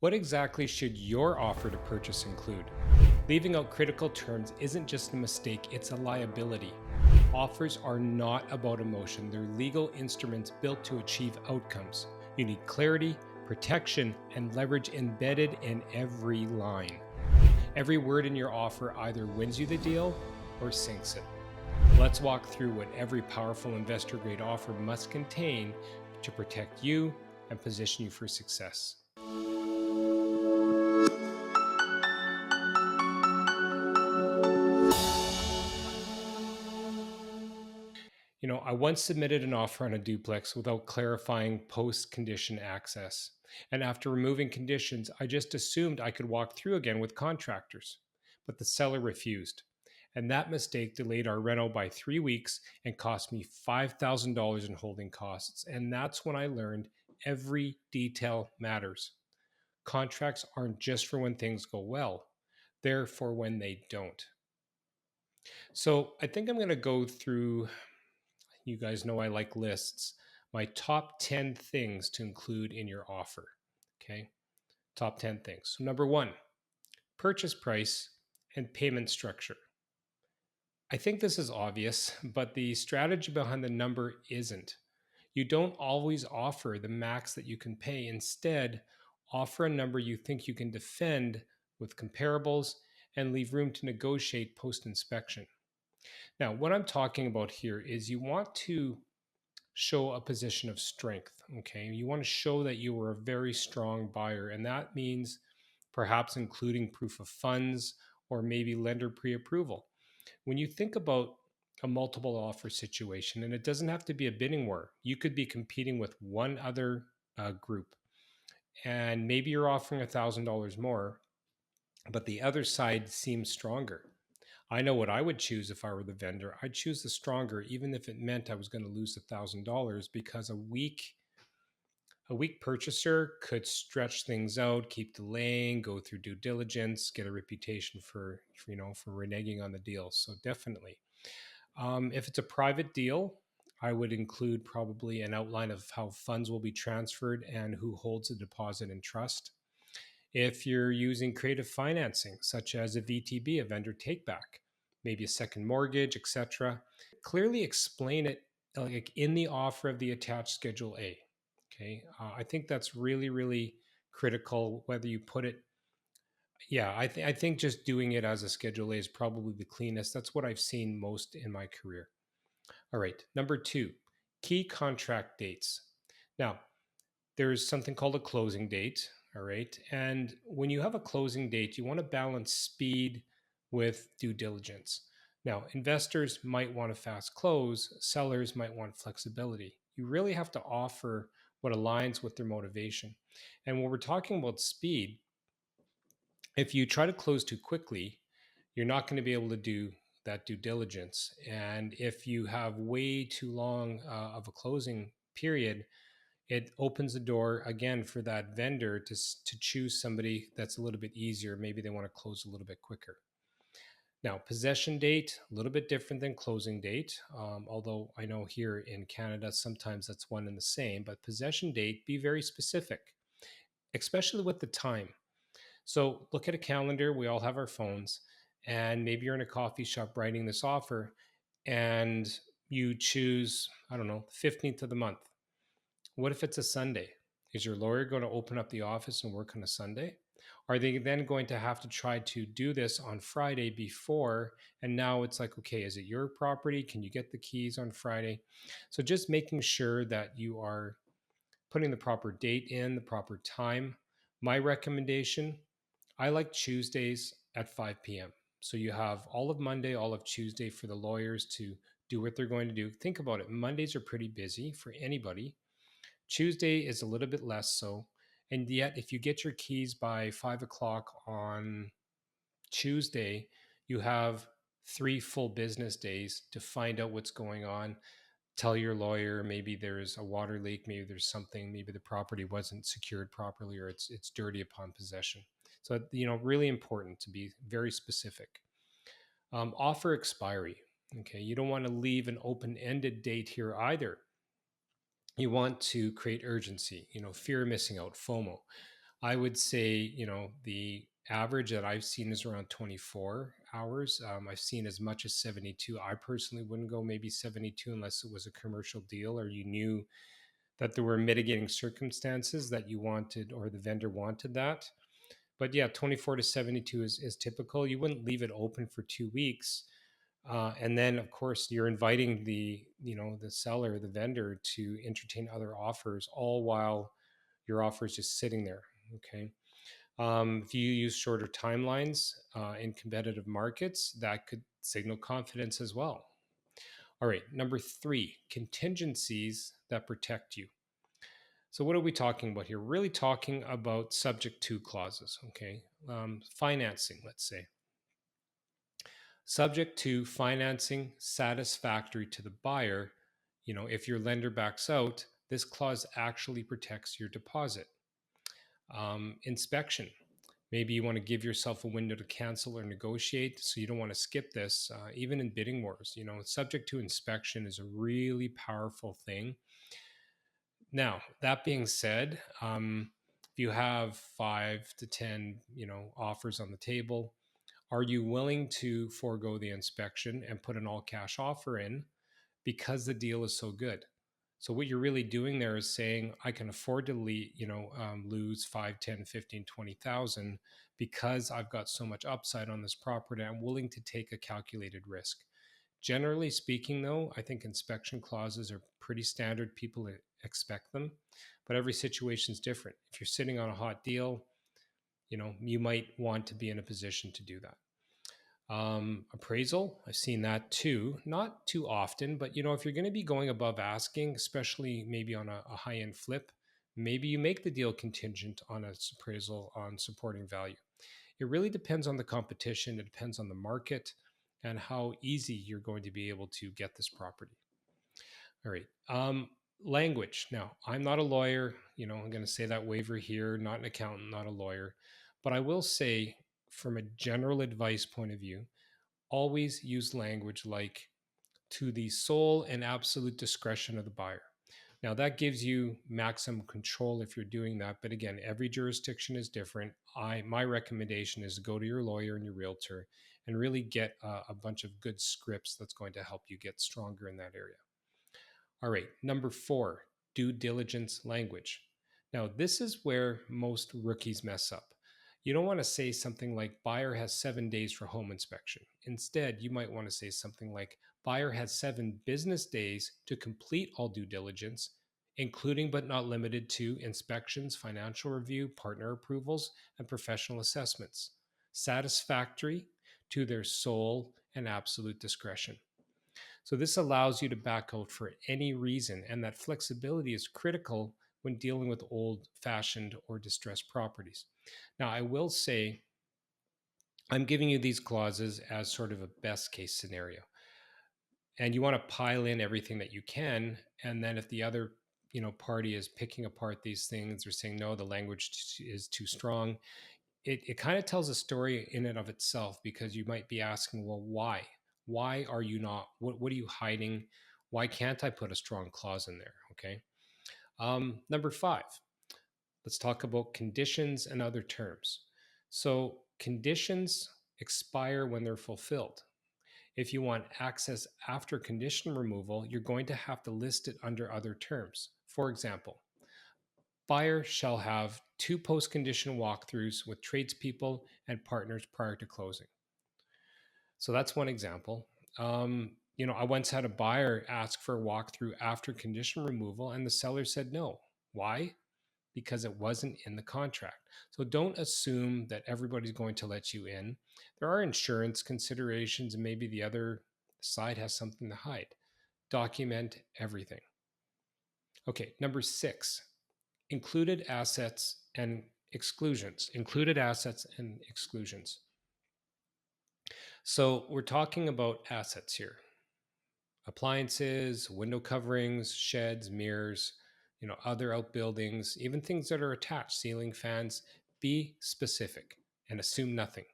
What exactly should your offer to purchase include? Leaving out critical terms isn't just a mistake, it's a liability. Offers are not about emotion, they're legal instruments built to achieve outcomes. You need clarity, protection, and leverage embedded in every line. Every word in your offer either wins you the deal or sinks it. Let's walk through what every powerful investor grade offer must contain to protect you and position you for success. I once submitted an offer on a duplex without clarifying post condition access. And after removing conditions, I just assumed I could walk through again with contractors. But the seller refused. And that mistake delayed our rental by 3 weeks and cost me $5,000 in holding costs. And that's when I learned every detail matters. Contracts aren't just for when things go well, they're for when they don't. So I think I'm going to go through, you guys know I like lists, my top 10 things to include in your offer. Okay. Top 10 things. So, number one, purchase price and payment structure. I think this is obvious, but the strategy behind the number isn't. You don't always offer the max that you can pay. Instead, offer a number you think you can defend with comparables and leave room to negotiate post inspection. Now, what I'm talking about here is you want to show a position of strength. Okay. You want to show that you are a very strong buyer, and that means perhaps including proof of funds or maybe lender pre approval. When you think about a multiple offer situation, and it doesn't have to be a bidding war, you could be competing with one other group, and maybe you're offering $1,000 more, but the other side seems stronger. I know what I would choose if I were the vendor. I'd choose the stronger, even if it meant I was going to lose $1,000, because a weak purchaser could stretch things out, keep delaying, go through due diligence, get a reputation for reneging on the deal. So definitely, if it's a private deal, I would include probably an outline of how funds will be transferred and who holds the deposit in trust. If you're using creative financing, such as a VTB, a vendor takeback, maybe a second mortgage, etc., clearly explain it like in the offer of the attached Schedule A. Okay, I think that's really, really critical. Whether you put it, yeah, I think just doing it as a Schedule A is probably the cleanest. That's what I've seen most in my career. All right, number two, key contract dates. Now, there's something called a closing date. All right. And when you have a closing date, you want to balance speed with due diligence. Now, investors might want a fast close, sellers might want flexibility. You really have to offer what aligns with their motivation. And when we're talking about speed, if you try to close too quickly, you're not going to be able to do that due diligence. And if you have way too long of a closing period, it opens the door again for that vendor to choose somebody that's a little bit easier. Maybe they want to close a little bit quicker. Now, possession date, a little bit different than closing date, although I know here in Canada, sometimes that's one and the same, but possession date, be very specific, especially with the time. So look at a calendar. We all have our phones, and maybe you're in a coffee shop writing this offer and you choose, I don't know, 15th of the month. What if it's a Sunday? Is your lawyer going to open up the office and work on a Sunday? Are they then going to have to try to do this on Friday before? And now it's like, okay, is it your property? Can you get the keys on Friday? So just making sure that you are putting the proper date in, the proper time. My recommendation, I like Tuesdays at 5 p.m. So you have all of Monday, all of Tuesday for the lawyers to do what they're going to do. Think about it. Mondays are pretty busy for anybody. Tuesday is a little bit less so. And yet, if you get your keys by 5 o'clock on Tuesday, you have 3 full business days to find out what's going on. Tell your lawyer maybe there's a water leak, maybe there's something, maybe the property wasn't secured properly, or it's dirty upon possession. So really important to be very specific. Offer expiry. Okay, you don't want to leave an open-ended date here either. You want to create urgency, fear of missing out, FOMO. I would say, the average that I've seen is around 24 hours. I've seen as much as 72. I personally wouldn't go maybe 72 unless it was a commercial deal or you knew that there were mitigating circumstances that you wanted or the vendor wanted that. But yeah, 24 to 72 is typical. You wouldn't leave it open for 2 weeks. And then of course you're inviting the seller, the vendor, to entertain other offers, all while your offer is just sitting there. Okay. If you use shorter timelines in competitive markets, that could signal confidence as well. All right, number three, contingencies that protect you. So, what are we talking about here? We're really talking about subject to clauses, okay? Financing, let's say. Subject to financing satisfactory to the buyer, if your lender backs out, this clause actually protects your deposit. Inspection. Maybe you want to give yourself a window to cancel or negotiate, so you don't want to skip this. Even in bidding wars, subject to inspection is a really powerful thing. Now, that being said, if you have 5 to 10, offers on the table, are you willing to forego the inspection and put an all cash offer in because the deal is so good? So what you're really doing there is saying, I can afford to lose 5, 10, 15, 20,000 because I've got so much upside on this property. I'm willing to take a calculated risk. Generally speaking, though, I think inspection clauses are pretty standard. People expect them, but every situation is different. If you're sitting on a hot deal, you might want to be in a position to do that. Appraisal, I've seen that too. Not too often, but if you're going to be going above asking, especially maybe on a high end flip, maybe you make the deal contingent on its appraisal on supporting value. It really depends on the competition. It depends on the market and how easy you're going to be able to get this property. All right. Language. Now, I'm not a lawyer. I'm going to say that waiver here, not an accountant, not a lawyer. But I will say, from a general advice point of view, always use language like to the sole and absolute discretion of the buyer. Now, that gives you maximum control if you're doing that. But again, every jurisdiction is different. My recommendation is to go to your lawyer and your realtor and really get a bunch of good scripts that's going to help you get stronger in that area. All right, number four, due diligence language. Now, this is where most rookies mess up. You don't want to say something like buyer has 7 days for home inspection. Instead, you might want to say something like buyer has 7 business days to complete all due diligence, including but not limited to inspections, financial review, partner approvals, and professional assessments, satisfactory to their sole and absolute discretion. So this allows you to back out for any reason, and that flexibility is critical when dealing with old-fashioned or distressed properties. Now, I will say I'm giving you these clauses as sort of a best case scenario. And you want to pile in everything that you can, and then if the other party is picking apart these things or saying no, the language is too strong, it kind of tells a story in and of itself, because you might be asking, well, why are you not, what are you hiding? Why can't I put a strong clause in there? Okay. Number five, let's talk about conditions and other terms. So conditions expire when they're fulfilled. If you want access after condition removal, you're going to have to list it under other terms. For example, buyer shall have 2 post-condition walkthroughs with tradespeople and partners prior to closing. So that's one example. I once had a buyer ask for a walkthrough after condition removal, and the seller said no. Why? Because it wasn't in the contract. So don't assume that everybody's going to let you in. There are insurance considerations, and maybe the other side has something to hide. Document everything. Okay, number 6, included assets and exclusions. Included assets and exclusions. So we're talking about assets here. Appliances, window coverings, sheds, mirrors, other outbuildings, even things that are attached, ceiling fans. Be specific and assume nothing.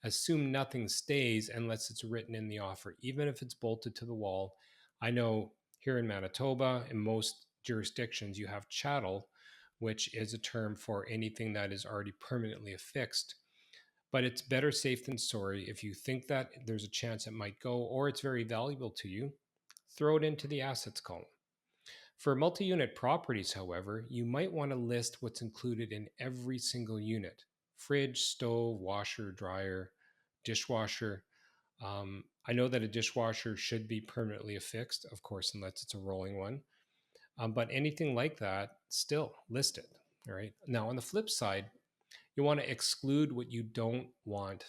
Assume nothing stays unless it's written in the offer, even if it's bolted to the wall. I know here in Manitoba, in most jurisdictions, you have chattel, which is a term for anything that is already permanently affixed. But it's better safe than sorry. If you think that there's a chance it might go or it's very valuable to you, throw it into the assets column. For multi unit properties, however, you might want to list what's included in every single unit: fridge, stove, washer, dryer, dishwasher. I know that a dishwasher should be permanently affixed, of course, unless it's a rolling one. But anything like that, still list it. All right. Now, on the flip side, you want to exclude what you don't want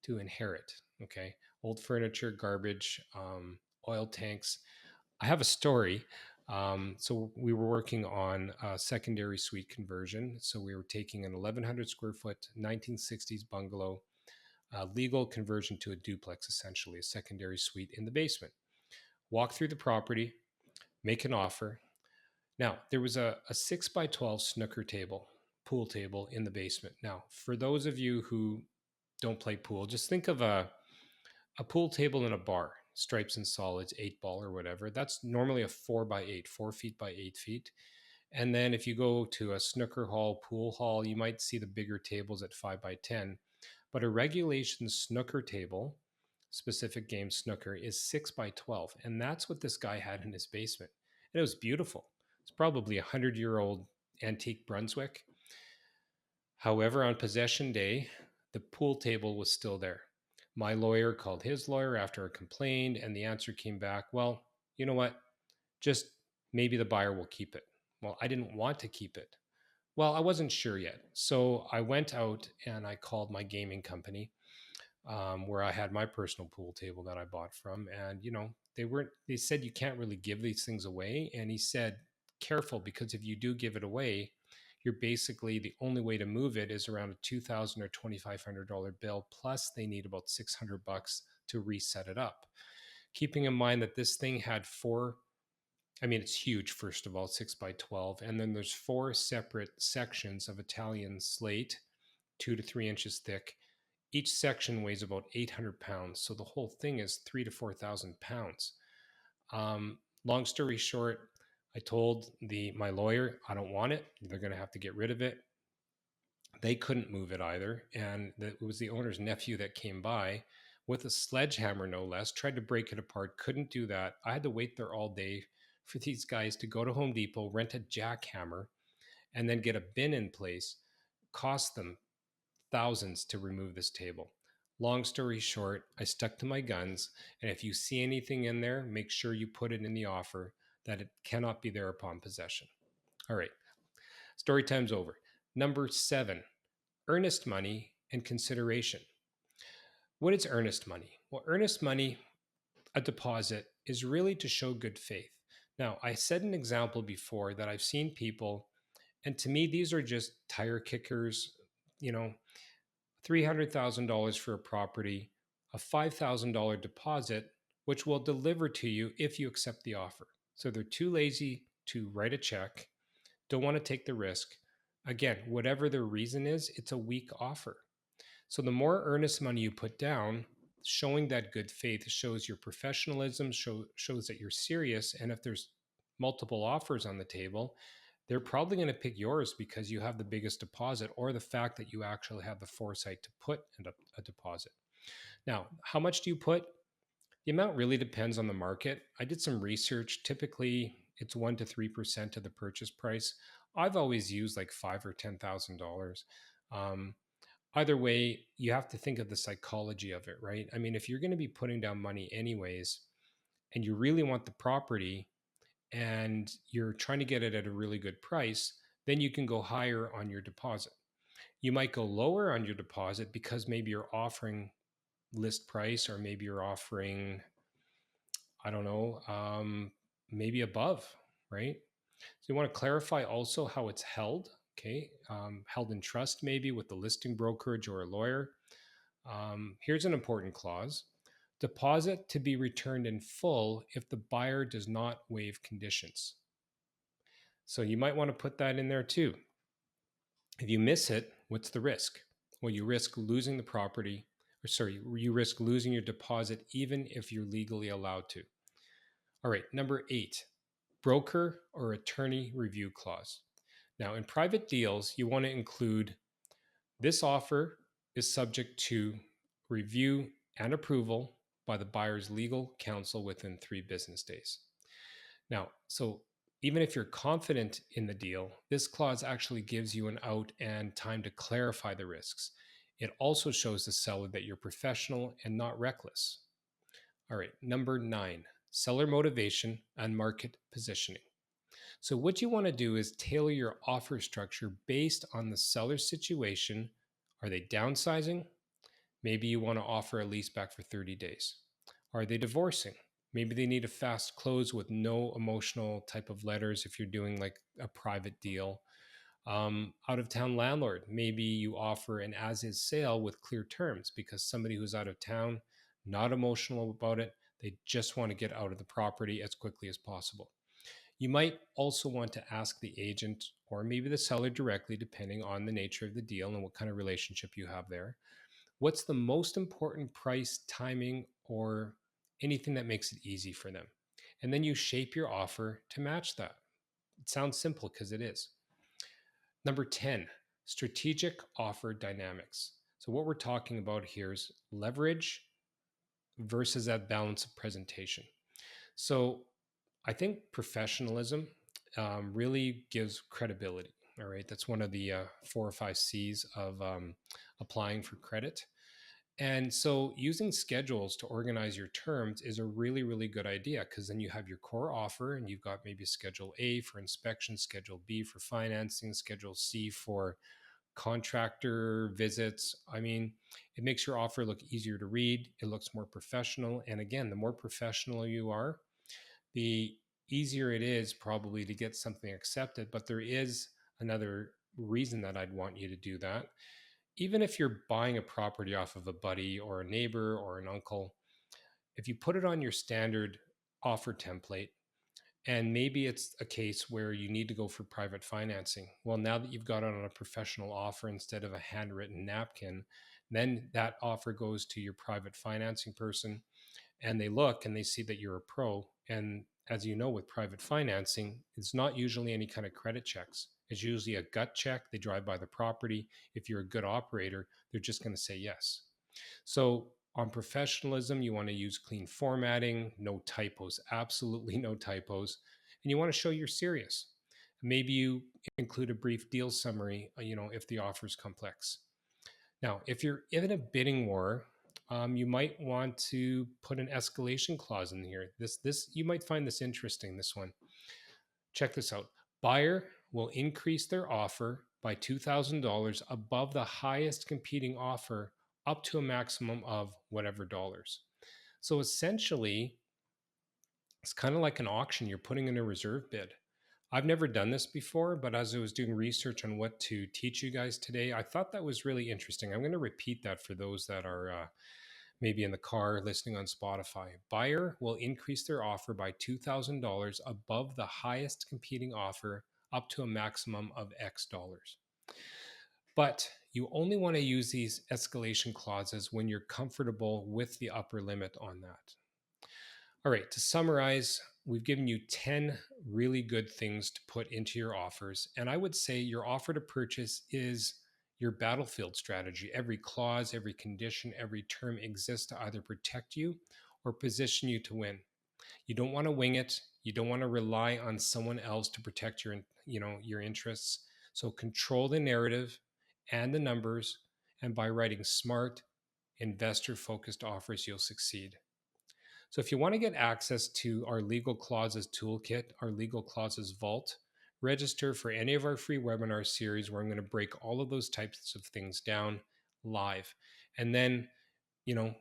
to inherit. Okay. Old furniture, garbage, oil tanks. I have a story. So we were working on a secondary suite conversion. So we were taking an 1,100 square foot 1960s bungalow, legal conversion to a duplex, essentially a secondary suite in the basement. Walk through the property, make an offer. Now, there was a 6 by 12 snooker table, pool table in the basement. Now, for those of you who don't play pool, just think of a pool table in a bar, stripes and solids, 8 ball or whatever. That's normally a 4 by 8, 4 feet by 8 feet. And then if you go to a snooker hall, pool hall, you might see the bigger tables at 5 by 10. But a regulation snooker table, specific game snooker, is 6 by 12. And that's what this guy had in his basement. And it was beautiful. It's probably a 100-year-old antique Brunswick. However, on possession day, the pool table was still there. My lawyer called his lawyer after I complained, and the answer came back, well, you know what? Just maybe the buyer will keep it. Well, I didn't want to keep it. Well, I wasn't sure yet. So I went out and I called my gaming company, where I had my personal pool table that I bought from. And, they said you can't really give these things away. And he said, careful, because if you do give it away, you're basically the only way to move it is around a $2,000 or $2,500 bill. Plus, they need about $600 to reset it up. Keeping in mind that this thing had it's huge, first of all, 6 by 12. And then there's 4 separate sections of Italian slate, 2 to 3 inches thick. Each section weighs about 800 pounds. So the whole thing is 3,000 to 4,000 pounds. Long story short, I told my lawyer, I don't want it. They're going to have to get rid of it. They couldn't move it either. And it was the owner's nephew that came by with a sledgehammer, no less, tried to break it apart, couldn't do that. I had to wait there all day for these guys to go to Home Depot, rent a jackhammer, and then get a bin in place. Cost them thousands to remove this table. Long story short, I stuck to my guns. And if you see anything in there, make sure you put it in the offer that it cannot be there upon possession. All right, story time's over. Number 7, earnest money and consideration. What is earnest money? Well, earnest money, a deposit, is really to show good faith. Now, I said an example before that I've seen people, and to me, these are just tire kickers, $300,000 for a property, a $5,000 deposit, which will deliver to you if you accept the offer. So they're too lazy to write a check, don't want to take the risk. Again, whatever their reason is, it's a weak offer. So the more earnest money you put down, showing that good faith shows your professionalism, shows that you're serious. And if there's multiple offers on the table, they're probably going to pick yours because you have the biggest deposit, or the fact that you actually have the foresight to put a deposit. Now, how much do you put? The amount really depends on the market. I did some research. Typically, it's 1% to 3% of the purchase price. I've always used like $5,000 or $10,000. Either way, you have to think of the psychology of it, right? I mean, if you're going to be putting down money anyways, and you really want the property, and you're trying to get it at a really good price, then you can go higher on your deposit. You might go lower on your deposit because maybe you're offering list price, or maybe you're offering, I don't know, maybe above, right? So you want to clarify also how it's held, okay? Held in trust maybe with the listing brokerage or a lawyer. Here's an important clause. Deposit to be returned in full if the buyer does not waive conditions. So you might want to put that in there too. If you miss it, what's the risk? Well, you risk losing the property, you risk losing your deposit even if you're legally allowed to. All right, number 8, broker or attorney review clause. Now, in private deals, you want to include this offer is subject to review and approval by the buyer's legal counsel within 3 business days. Now, so even if you're confident in the deal, this clause actually gives you an out and time to clarify the risks. It also shows the seller that you're professional and not reckless. All right, number 9, seller motivation and market positioning. So, what you want to do is tailor your offer structure based on the seller's situation. Are they downsizing? Maybe you want to offer a lease back for 30 days. Are they divorcing? Maybe they need a fast close with no emotional type of letters if you're doing like a private deal. Out of town landlord, maybe you offer an as is sale with clear terms because somebody who's out of town, not emotional about it, they just want to get out of the property as quickly as possible. You might also want to ask the agent or maybe the seller directly, depending on the nature of the deal and what kind of relationship you have there. What's the most important price, timing, or anything that makes it easy for them? And then you shape your offer to match that. It sounds simple because it is. Number 10, strategic offer dynamics. So, what we're talking about here is leverage versus that balance of presentation. So, I think professionalism really gives credibility. All right. That's one of the 4 or 5 C's of applying for credit. And so using schedules to organize your terms is a really, really good idea because then you have your core offer and you've got maybe Schedule A for inspection, Schedule B for financing, Schedule C for contractor visits. I mean, it makes your offer look easier to read. It looks more professional. And again, the more professional you are, the easier it is probably to get something accepted. But there is another reason that I'd want you to do that. Even if you're buying a property off of a buddy or a neighbor or an uncle, if you put it on your standard offer template, and maybe it's a case where you need to go for private financing. Well, now that you've got it on a professional offer instead of a handwritten napkin, then that offer goes to your private financing person and they look and they see that you're a pro. And as you know, with private financing, it's not usually any kind of credit checks. It's usually a gut check. They drive by the property. If you're a good operator, they're just going to say yes. So on professionalism, you want to use clean formatting, no typos, absolutely no typos. And you want to show you're serious. Maybe you include a brief deal summary, if the offer is complex. Now, if you're in a bidding war, you might want to put an escalation clause in here. This you might find this interesting. This one, check this out. Buyer will increase their offer by $2,000 above the highest competing offer, up to a maximum of whatever dollars. So essentially, it's kind of like an auction. You're putting in a reserve bid. I've never done this before, but as I was doing research on what to teach you guys today, I thought that was really interesting. I'm going to repeat that for those that are maybe in the car listening on Spotify. Buyer will increase their offer by $2,000 above the highest competing offer, up to a maximum of X dollars. But you only want to use these escalation clauses when you're comfortable with the upper limit on that. All right, to summarize, we've given you 10 really good things to put into your offers. And I would say your offer to purchase is your battlefield strategy. Every clause, every condition, every term exists to either protect you or position you to win. You don't want to wing it. You don't want to rely on someone else to protect your interests. So control the narrative and the numbers, and by writing smart, investor-focused offers, you'll succeed. So if you want to get access to our legal clauses toolkit, our legal clauses vault, register for any of our free webinar series where I'm going to break all of those types of things down live. And then,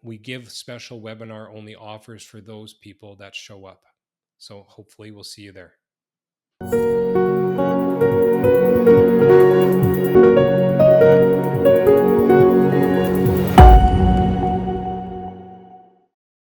we give special webinar only offers for those people that show up. So hopefully we'll see you there.